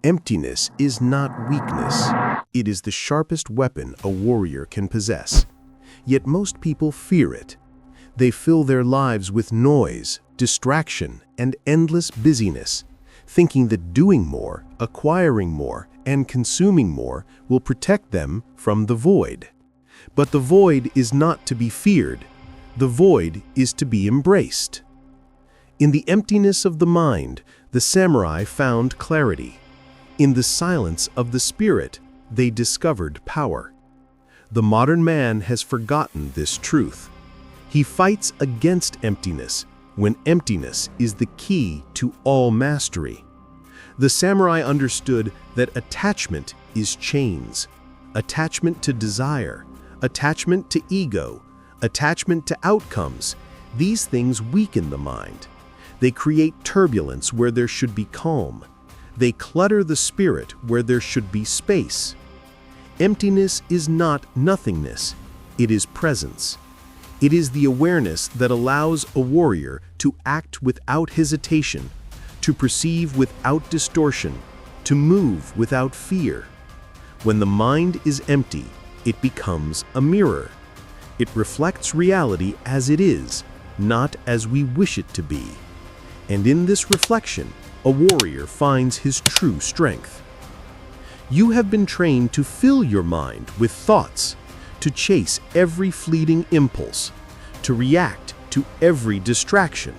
Emptiness is not weakness. It is the sharpest weapon a warrior can possess. Yet most people fear it. They fill their lives with noise, distraction, and endless busyness, thinking that doing more, acquiring more, and consuming more will protect them from the void. But the void is not to be feared. The void is to be embraced. In the emptiness of the mind, the samurai found clarity. In the silence of the spirit, they discovered power. The modern man has forgotten this truth. He fights against emptiness when emptiness is the key to all mastery. The samurai understood that attachment is chains. Attachment to desire, attachment to ego, attachment to outcomes. These things weaken the mind. They create turbulence where there should be calm. They clutter the spirit where there should be space. Emptiness is not nothingness. It is presence. It is the awareness that allows a warrior to act without hesitation, to perceive without distortion, to move without fear. When the mind is empty, it becomes a mirror. It reflects reality as it is, not as we wish it to be. And in this reflection, a warrior finds his true strength. You have been trained to fill your mind with thoughts, to chase every fleeting impulse, to react to every distraction.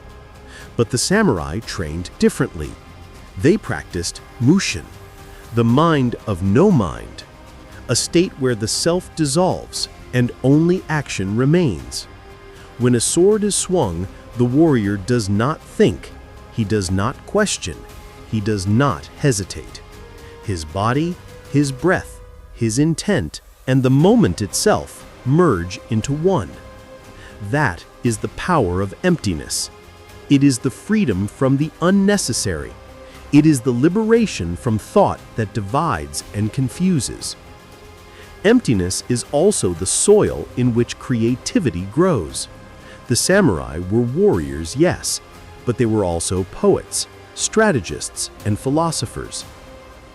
But the samurai trained differently. They practiced mushin, the mind of no mind, a state where the self dissolves and only action remains. When a sword is swung, the warrior does not think. He does not question. He does not hesitate. His body, his breath, his intent, and the moment itself merge into one. That is the power of emptiness. It is the freedom from the unnecessary. It is the liberation from thought that divides and confuses. Emptiness is also the soil in which creativity grows. The samurai were warriors, yes, but they were also poets, strategists, and philosophers.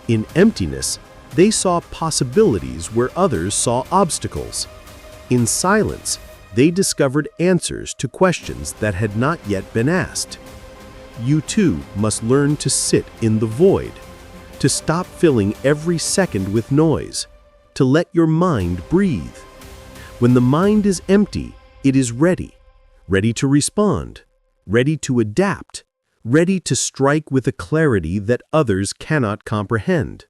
In emptiness, they saw possibilities where others saw obstacles. In silence, they discovered answers to questions that had not yet been asked. You too must learn to sit in the void, to stop filling every second with noise, to let your mind breathe. When the mind is empty, it is ready to respond, ready to adapt, ready to strike with a clarity that others cannot comprehend.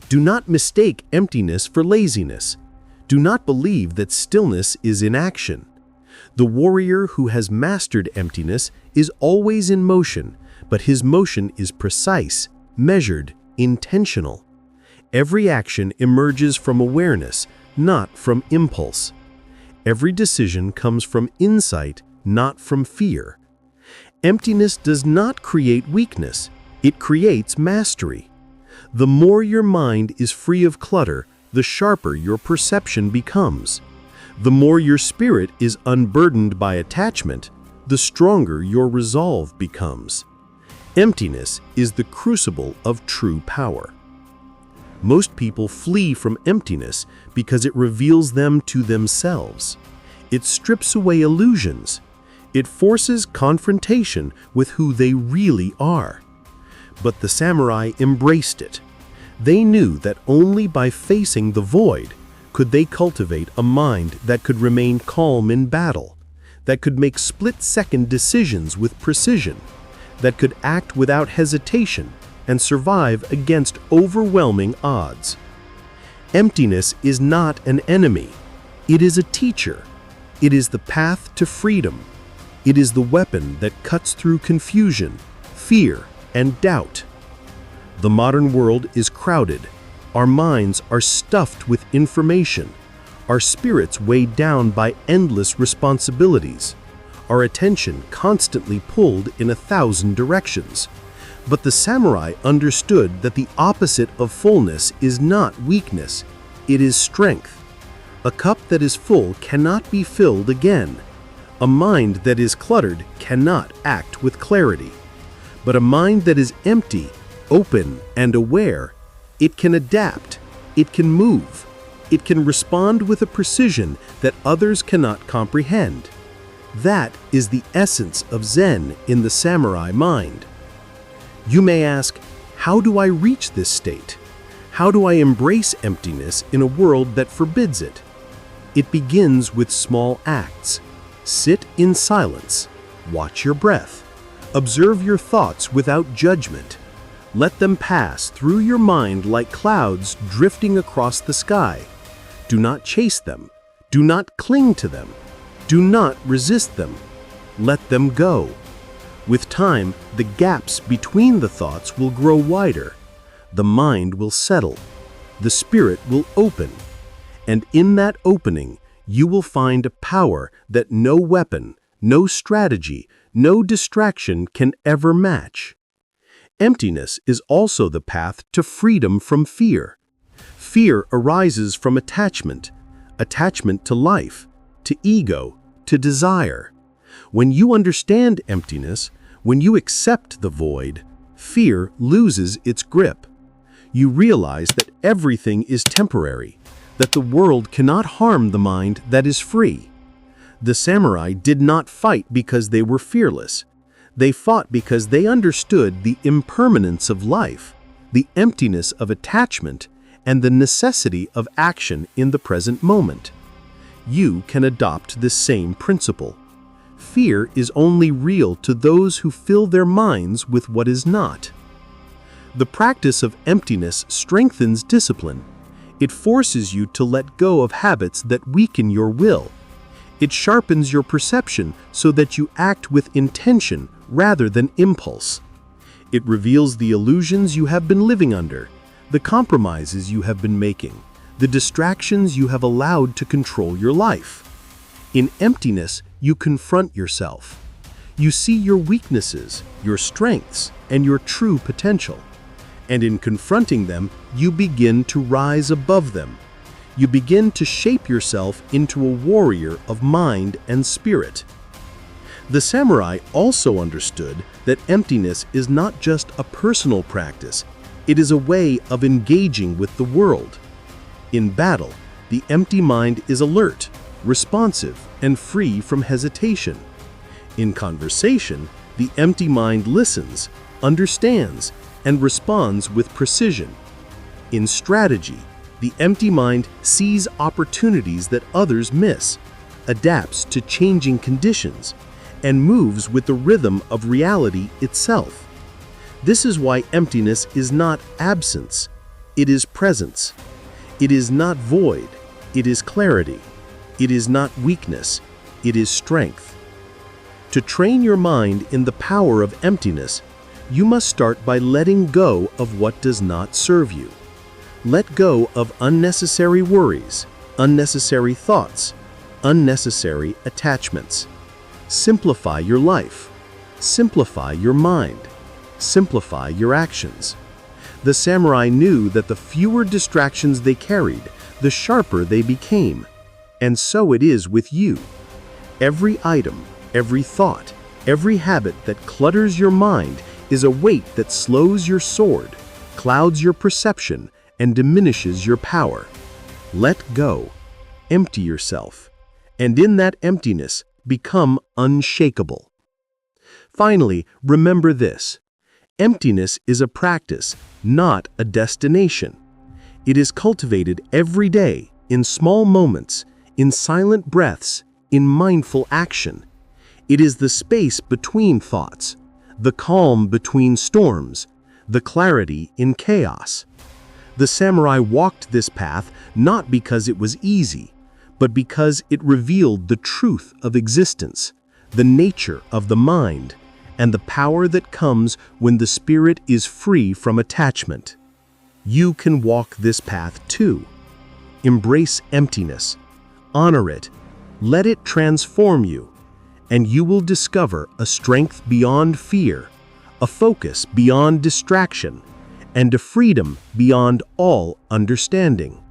Do not mistake emptiness for laziness. Do not believe that stillness is inaction. The warrior who has mastered emptiness is always in motion, but his motion is precise, measured, intentional. Every action emerges from awareness, not from impulse. Every decision comes from insight, not from fear. Emptiness does not create weakness. It creates mastery. The more your mind is free of clutter, the sharper your perception becomes. The more your spirit is unburdened by attachment, the stronger your resolve becomes. Emptiness is the crucible of true power. Most people flee from emptiness because it reveals them to themselves. It strips away illusions. It forces confrontation with who they really are. But the samurai embraced it. They knew that only by facing the void could they cultivate a mind that could remain calm in battle, that could make split-second decisions with precision, that could act without hesitation and survive against overwhelming odds. Emptiness is not an enemy. It is a teacher. It is the path to freedom. It is the weapon that cuts through confusion, fear, and doubt. The modern world is crowded. Our minds are stuffed with information. Our spirits weighed down by endless responsibilities. Our attention constantly pulled in 1,000 directions. But the samurai understood that the opposite of fullness is not weakness, it is strength. A cup that is full cannot be filled again. A mind that is cluttered cannot act with clarity. But a mind that is empty open and aware, it can adapt, it can move, it can respond with a precision that others cannot comprehend. That is the essence of Zen in the samurai mind. You may ask, how do I reach this state? How do I embrace emptiness in a world that forbids it? It begins with small acts. Sit in silence. Watch your breath. Observe your thoughts without judgment. Let them pass through your mind like clouds drifting across the sky. Do not chase them. Do not cling to them. Do not resist them. Let them go. With time, the gaps between the thoughts will grow wider. The mind will settle. The spirit will open. And in that opening, you will find a power that no weapon, no strategy, no distraction can ever match. Emptiness is also the path to freedom from fear. Fear arises from attachment to life, to ego, to desire. When you understand emptiness, when you accept the void, fear loses its grip. You realize that everything is temporary, that the world cannot harm the mind that is free. The samurai did not fight because they were fearless. They fought because they understood the impermanence of life, the emptiness of attachment, and the necessity of action in the present moment. You can adopt this same principle. Fear is only real to those who fill their minds with what is not. The practice of emptiness strengthens discipline. It forces you to let go of habits that weaken your will. It sharpens your perception so that you act with intention rather than impulse. It reveals the illusions you have been living under, the compromises you have been making, the distractions you have allowed to control your life. In emptiness, you confront yourself. You see your weaknesses, your strengths, and your true potential. And in confronting them, you begin to rise above them. You begin to shape yourself into a warrior of mind and spirit. The samurai also understood that emptiness is not just a personal practice, it is a way of engaging with the world. In battle, the empty mind is alert, responsive, and free from hesitation. In conversation, the empty mind listens, understands, and responds with precision. In strategy, the empty mind sees opportunities that others miss, adapts to changing conditions, and moves with the rhythm of reality itself. This is why emptiness is not absence, it is presence. It is not void, it is clarity. It is not weakness, it is strength. To train your mind in the power of emptiness, you must start by letting go of what does not serve you. Let go of unnecessary worries, unnecessary thoughts, unnecessary attachments. Simplify your life. Simplify your mind. Simplify your actions. The samurai knew that the fewer distractions they carried, the sharper they became. And so it is with you. Every item, every thought, every habit that clutters your mind is a weight that slows your sword, clouds your perception, and diminishes your power. Let go. Empty yourself. And in that emptiness, become unshakable. Finally, remember this. Emptiness is a practice, not a destination. It is cultivated every day, in small moments, in silent breaths, in mindful action. It is the space between thoughts, the calm between storms, the clarity in chaos. The samurai walked this path not because it was easy, but because it revealed the truth of existence, the nature of the mind, and the power that comes when the spirit is free from attachment. You can walk this path too. Embrace emptiness. Honor it. Let it transform you. And you will discover a strength beyond fear, a focus beyond distraction, and a freedom beyond all understanding.